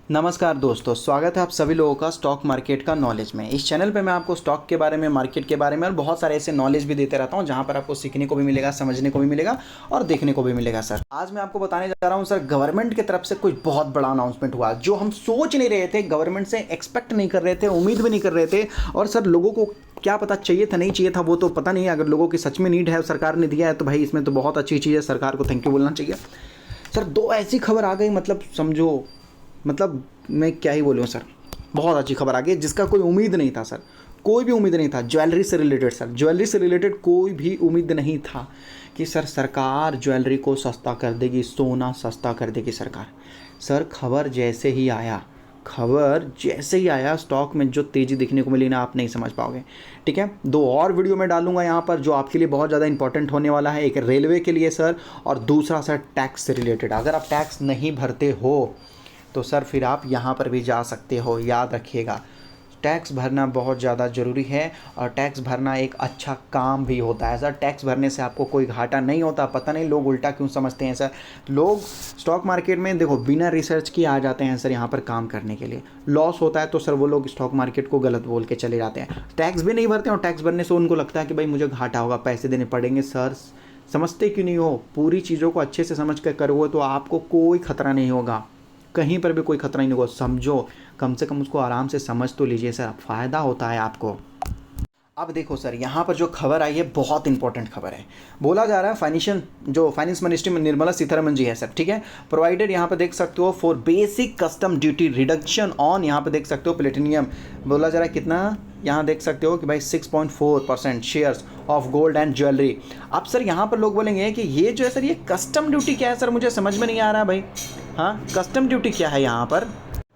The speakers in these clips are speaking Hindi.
नमस्कार दोस्तों, स्वागत है आप सभी लोगों का स्टॉक मार्केट का नॉलेज में। इस चैनल पे मैं आपको स्टॉक के बारे में, मार्केट के बारे में और बहुत सारे ऐसे नॉलेज भी देते रहता हूँ जहाँ पर आपको सीखने को भी मिलेगा, समझने को भी मिलेगा और देखने को भी मिलेगा। सर आज मैं आपको बताने जा रहा हूँ सर, गवर्नमेंट की तरफ से कोई बहुत बड़ा अनाउंसमेंट हुआ जो हम सोच नहीं रहे थे, गवर्नमेंट से एक्सपेक्ट नहीं कर रहे थे, उम्मीद भी नहीं कर रहे थे। और सर लोगों को क्या पता चाहिए था नहीं चाहिए था वो तो पता नहीं है। अगर लोगों की सच में नीड है, सरकार ने दिया है तो भाई इसमें तो बहुत अच्छी चीज़ है, सरकार को थैंक यू बोलना चाहिए। सर दो ऐसी खबर आ गई, मतलब समझो, मतलब मैं क्या ही बोलूँ सर, बहुत अच्छी खबर आ गई जिसका कोई उम्मीद नहीं था सर, कोई भी उम्मीद नहीं था। ज्वेलरी से रिलेटेड सर, ज्वेलरी से रिलेटेड कोई भी उम्मीद नहीं था कि सर सरकार ज्वेलरी को सस्ता कर देगी, सोना सस्ता कर देगी सरकार। सर खबर जैसे ही आया स्टॉक में जो तेज़ी देखने को मिली ना, आप नहीं समझ पाओगे। ठीक है, दो और वीडियो में डालूंगा यहाँ पर जो आपके लिए बहुत ज़्यादा इंपॉर्टेंट होने वाला है। एक रेलवे के लिए सर, और दूसरा सर टैक्स से रिलेटेड। अगर आप टैक्स नहीं भरते हो तो सर फिर आप यहाँ पर भी जा सकते हो। याद रखिएगा, टैक्स भरना बहुत ज़्यादा ज़रूरी है और टैक्स भरना एक अच्छा काम भी होता है सर। टैक्स भरने से आपको कोई घाटा नहीं होता। पता नहीं लोग उल्टा क्यों समझते हैं सर। लोग स्टॉक मार्केट में देखो बिना रिसर्च किए आ जाते हैं सर यहाँ पर काम करने के लिए। लॉस होता है तो सर वो लोग स्टॉक मार्केट को गलत बोल के चले जाते हैं, टैक्स भी नहीं भरते और टैक्स भरने से उनको लगता है कि भाई मुझे घाटा होगा, पैसे देने पड़ेंगे। सर समझते क्यों नहीं हो? पूरी चीज़ों को अच्छे से समझ कर करोगे तो आपको कोई खतरा नहीं होगा, कहीं पर भी कोई खतरा नहीं होगा। समझो, कम से कम उसको आराम से समझ तो लीजिए सर, फ़ायदा होता है आपको। अब देखो सर, यहाँ पर जो खबर आई है बहुत इंपॉर्टेंट खबर है। बोला जा रहा है फाइनेंस मिनिस्ट्री में निर्मला सीतारमण जी है सर, ठीक है, प्रोवाइडेड, यहाँ पे देख सकते हो, for basic custom duty reduction on, यहाँ पे देख सकते हो प्लेटिनियम। बोला जा रहा है कितना, यहाँ देख सकते हो कि भाई 6.4% shares of gold and jewellery. अब सर यहाँ पर लोग बोलेंगे कि ये जो है सर, ये कस्टम ड्यूटी क्या है सर, मुझे समझ में नहीं आ रहा भाई। हाँ, कस्टम ड्यूटी क्या है यहाँ पर?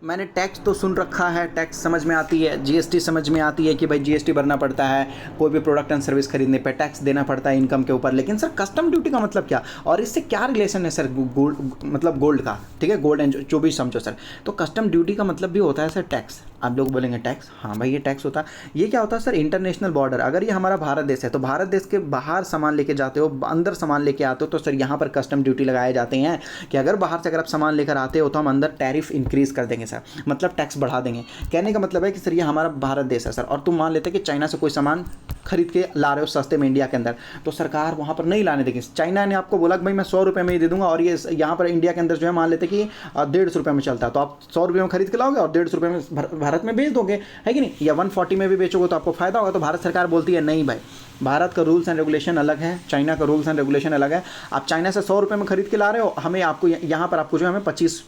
मैंने टैक्स तो सुन रखा है, टैक्स समझ में आती है, जीएसटी समझ में आती है कि भाई जीएसटी भरना पड़ता है, कोई भी प्रोडक्ट एंड सर्विस खरीदने पे टैक्स देना पड़ता है इनकम के ऊपर। लेकिन सर कस्टम ड्यूटी का मतलब क्या और इससे क्या रिलेशन है सर गोल्ड का? ठीक है, गोल्ड एंड जो भी समझो सर। तो कस्टम ड्यूटी का मतलब भी होता है सर टैक्स। आप लोग बोलेंगे टैक्स, हाँ भाई ये टैक्स होता है। ये क्या होता है सर? इंटरनेशनल बॉर्डर, अगर ये हमारा भारत देश है तो भारत देश के बाहर सामान लेके जाते हो, अंदर सामान लेके आते हो तो सर यहाँ पर कस्टम ड्यूटी लगाए जाते हैं कि अगर बाहर से अगर आप सामान लेकर आते हो तो हम अंदर टैरिफ इंक्रीज कर देंगे सर, मतलब टैक्स बढ़ा देंगे। कहने का मतलब है कि सर ये हमारा भारत देश है सर, और तुम मान लेते कि चाइना से कोई सामान खरीद के ला रहे हो सस्ते में इंडिया के अंदर, तो सरकार वहाँ पर नहीं लाने देगी। चाइना ने आपको बोला कि भाई मैं 100 रुपये में ही दे दूंगा, और ये यहाँ पर इंडिया के अंदर जो है मान लेते कि 150 रुपये में चलता है, तो आप 100 रुपये में खरीद के लाओगे और 150 रुपये में भारत में बेच दोगे, है कि नहीं? या 140 में भी बेचोगे तो आपको फायदा होगा। तो भारत सरकार बोलती है नहीं भाई, भारत का रूल्स एंड रेगुलेशन अलग है, चाइना का रूल्स एंड रेगुलेशन अलग है। आप चाइना से 100 रुपये में खरीद के ला रहे हो, हमें आपको यहाँ पर आपको जो है हमें 25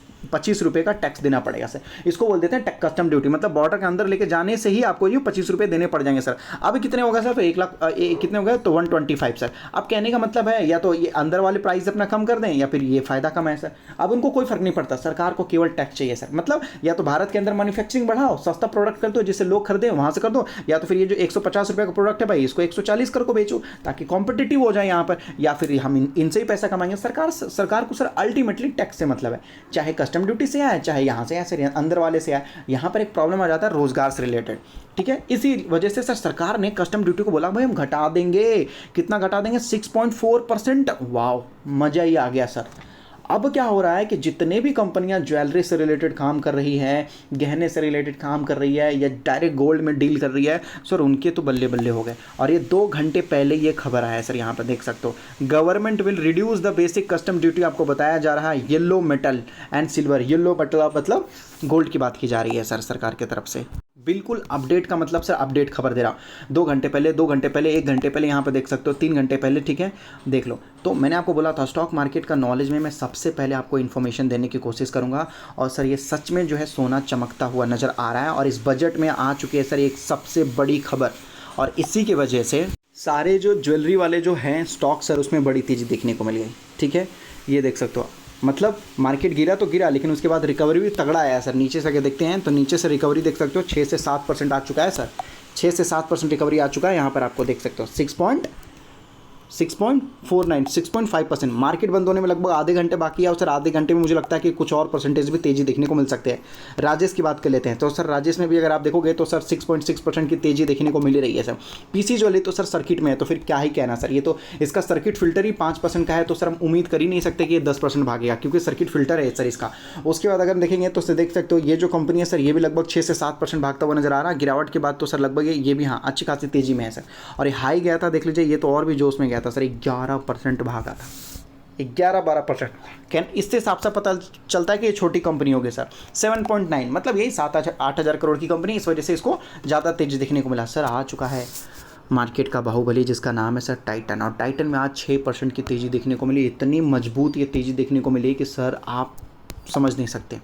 रुपये का टैक्स देना पड़ेगा सर। इसको बोल देते हैं कस्टम ड्यूटी, मतलब बॉर्डर के अंदर लेके जाने से ही आपको ये 25 रुपये देने पड़ जाएंगे सर। अब कितने होगा सर? तो 1 लाख कितने हो गए? तो 125 सर। अब कहने का मतलब है या तो ये अंदर वाले प्राइस अपना कम कर दें या फिर ये फायदा कम है सर। अब उनको कोई फर्क नहीं पड़ता, सरकार को केवल टैक्स चाहिए सर। मतलब या तो भारत के अंदर मैन्युफैक्चरिंग बढ़ाओ, सस्ता प्रोडक्ट कर दो जिससे लोग खरीदें, वहाँ से कर दो, या तो फिर ये जो 150 रुपये का प्रोडक्ट है भाई इसको 140 कर को बेचो ताकि कॉम्पिटिटिव हो जाए यहाँ पर, या फिर हम इनसे ही पैसा कमाएंगे। सरकार को सर अल्टीमेटली टैक्स से मतलब है, चाहे कस्टम ड्यूटी से आए, चाहे यहाँ से आए सर, अंदर वाले से आए। यहाँ पर एक प्रॉब्लम आ जाता है रोजगार से रिलेटेड, ठीक है। इसी वजह से सर सरकार ने कस्टम ड्यूटी को बोला भाई हम घटा देंगे। कितना घटा देंगे? 6.4%। वाह, मजा ही आ गया सर। अब क्या हो रहा है कि जितने भी कंपनियां ज्वेलरी से रिलेटेड काम कर रही है, गहने से रिलेटेड काम कर रही है, या डायरेक्ट गोल्ड में डील कर रही है सर, उनके तो बल्ले बल्ले हो गए। और ये 2 घंटे पहले ये खबर आया है सर, यहाँ पर देख सकते हो, government will reduce the basic custom duty. आपको बताया जा रहा है yellow metal and silver, yellow metal मतलब गोल्ड की बात की जा रही है सर सरकार की तरफ से। बिल्कुल अपडेट का मतलब सर अपडेट खबर दे रहा हूँ। 2 घंटे पहले, 1 घंटे पहले, यहाँ पे देख सकते हो 3 घंटे पहले, ठीक है, देख लो। तो मैंने आपको बोला था स्टॉक मार्केट का नॉलेज में मैं सबसे पहले आपको इन्फॉर्मेशन देने की कोशिश करूँगा। और सर ये सच में जो है सोना चमकता हुआ नज़र आ रहा है, और इस बजट में आ चुकी है सर एक सबसे बड़ी खबर, और इसी की वजह से सारे जो ज्वेलरी वाले जो हैं स्टॉक सर उसमें बड़ी तेज़ी देखने को मिल गई, ठीक है। ये देख सकते हो, मतलब मार्केट गिरा तो गिरा लेकिन उसके बाद रिकवरी भी तगड़ा आया सर। नीचे से अगर देखते हैं तो नीचे से रिकवरी देख सकते हो 6 से 7% आ चुका है सर, 6 से 7% रिकवरी आ चुका है। यहाँ पर आपको देख सकते हो 6.49 6.5%। मार्केट बंद होने में लगभग आधे घंटे बाकी है और सर आधे घंटे में मुझे लगता है कि कुछ और परसेंटेज भी तेज़ी देखने को मिल सकते हैं। राजेश की बात कर लेते हैं तो सर राजेश में भी अगर आप देखोगे तो सर 6.6% की तेज़ी देखने को मिल रही है सर। पीसी ज्वेलरी तो सर सर्किट में है तो फिर क्या ही कहना सर, ये तो इसका सर्किट फिल्टर ही 5% का है तो सर हम उम्मीद कर ही नहीं सकते कि ये 10% भागेगा क्योंकि सर्किट फिल्टर है सर इसका। उसके बाद अगर देखेंगे तो सर देख सकते हो ये जो कंपनी है सर ये भी लगभग 6 से 7% भागता हुआ नजर आ रहा है। गिरावट के बाद तो सर लगभग ये भी हाँ अच्छी खासी तेज़ी में है सर। और ये हाई गया था देख लीजिए, ये तो और भी जोश में गया था सर, 11% भागा था, 11-12%। कैन इससे साफ साफ पता चलता है कि ये छोटी कंपनी होगी सर। 7.9 मतलब यही 7-8 हज़ार करोड़ की कंपनी, इस वजह से इसको ज़्यादा तेज़ी देखने को मिला। सर आ चुका है मार्केट का बाहुबली जिसका नाम है सर टाइटन, और टाइटन में आज 6% की तेज़ी देखने को मिली। इतनी मजबूत ये तेज़ी देखने को मिली कि सर आप समझ नहीं सकते।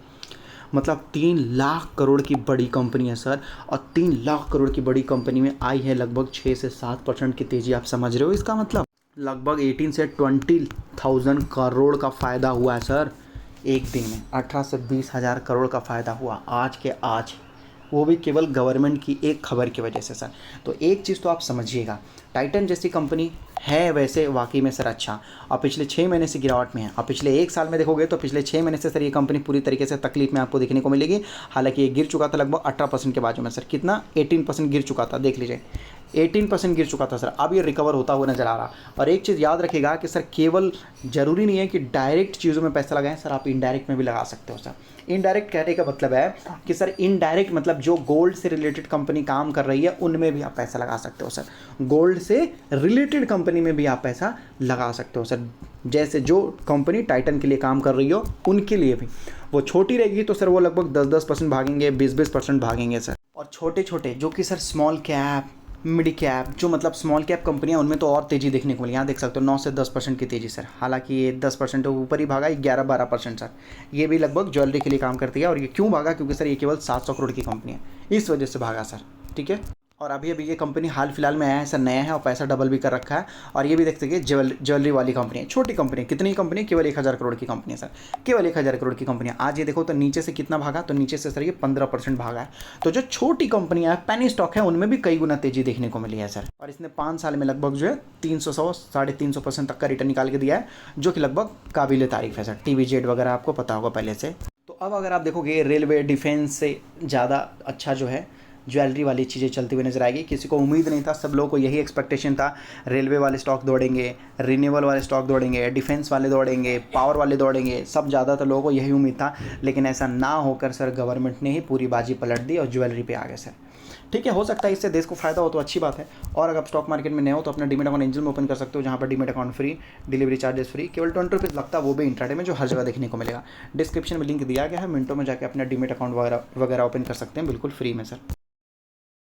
मतलब 3 लाख करोड़ की बड़ी कंपनी है सर, और 3 लाख करोड़ की बड़ी कंपनी में आई है लगभग 6 से 7% की तेज़ी। आप समझ रहे हो इसका मतलब लगभग 18 से 20,000 करोड़ का फ़ायदा हुआ है सर एक दिन में। 18 से 20 हज़ार करोड़ का फ़ायदा हुआ आज के आज, वो भी केवल गवर्नमेंट की एक खबर की वजह से सर। तो एक चीज़ तो आप समझिएगा, टाइटन जैसी कंपनी है वैसे वाकई में सर अच्छा, और पिछले 6 महीने से गिरावट में है, और पिछले 1 साल में देखोगे तो पिछले 6 महीने से सर ये कंपनी पूरी तरीके से तकलीफ में आपको देखने को मिलेगी। हालांकि ये गिर चुका था लगभग 18% के बाजू में सर, कितना 18% गिर चुका था, देख लीजिए 18% गिर चुका था सर। अब ये रिकवर होता हुआ नज़र आ रहा। और एक चीज़ याद रखिएगा कि सर केवल ज़रूरी नहीं है कि डायरेक्ट चीज़ों में पैसा लगाएं सर, आप इनडायरेक्ट में भी लगा सकते हो सर। इनडायरेक्ट कहने का मतलब है कि सर इनडायरेक्ट मतलब जो गोल्ड से रिलेटेड कंपनी काम कर रही है उनमें भी आप पैसा लगा सकते हो सर। गोल्ड से रिलेटेड कंपनी में भी आप पैसा लगा सकते हो सर। जैसे जो कंपनी टाइटन के लिए काम कर रही हो उनके लिए भी, वो छोटी रहेगी तो सर वो लगभग 10-10% भागेंगे, 20-20% भागेंगे सर। और छोटे छोटे जो कि sir small cap mid cap, जो मतलब स्मॉल कैप कंपनियां, उनमें तो और तेज़ी देखने को मिली। यहाँ देख सकते हो 9 से 10% की तेज़ी सर। हालांकि ये 10% तो ऊपर ही भागा, 11-12% सर। ये भी लगभग ज्वेलरी के लिए काम करती है। और ये क्यों भागा, क्योंकि सर ये केवल 700 करोड़ की कंपनी है, इस वजह से भागा सर। ठीक है, और अभी ये कंपनी हाल फिलहाल में आया है सर, नया है और पैसा डबल भी कर रखा है। और ये भी देख सकते हैं ज्वेलरी वाली कंपनी है, छोटी कंपनी, कितनी कंपनी, केवल 1000 करोड़ की कंपनी है सर, केवल 1000 करोड़ की कंपनी है। आज ये देखो तो नीचे से कितना भागा, तो नीचे से सर ये 15% भागा है। तो जो छोटी कंपनियां है, पेनी स्टॉक है, उनमें भी कई गुना तेजी देखने को मिली है सर। और इसने 5 साल में लगभग जो है 300-350% तक का रिटर्न निकाल के दिया है, जो कि लगभग काबिल तारीफ है सर। TVZ वगैरह आपको पता होगा पहले से। तो अब अगर आप देखोगे रेलवे डिफेंस से ज़्यादा अच्छा जो है ज्वेलरी वाली चीज़ें चलती हुई नजर आएगी। किसी को उम्मीद नहीं था, सब लोगों को यही एक्सपेक्टेशन था, रेलवे वाले स्टॉक दौड़ेंगे, रिन्यूएबल वाले स्टॉक दौड़ेंगे, डिफेंस वाले दौड़ेंगे, पावर वाले दौड़ेंगे, सब ज़्यादातर लोगों को यही उम्मीद था। लेकिन ऐसा ना होकर सर गवर्नमेंट ने ही पूरी बाजी पलट दी और ज्वेलरी पे आ गए सर। ठीक है, हो सकता है इससे देश को फायदा हो तो अच्छी बात है। और अगर आप स्टॉक मार्केट में नए हो तो अपना डीमेट अकाउंट एंजल में ओपन कर सकते हो, जहाँ पर demat account free, delivery charges free, केवल 20 रुपीज़ लगता है, वो भी इंट्राडे में, जो हर जगह देखने को मिलेगा। डिस्क्रिप्शन में लिंक दिया गया है, मिनटों में जाकर अपना डीमेट अकाउंट वगैरह ओपन कर सकते हैं बिल्कुल फ्री में सर।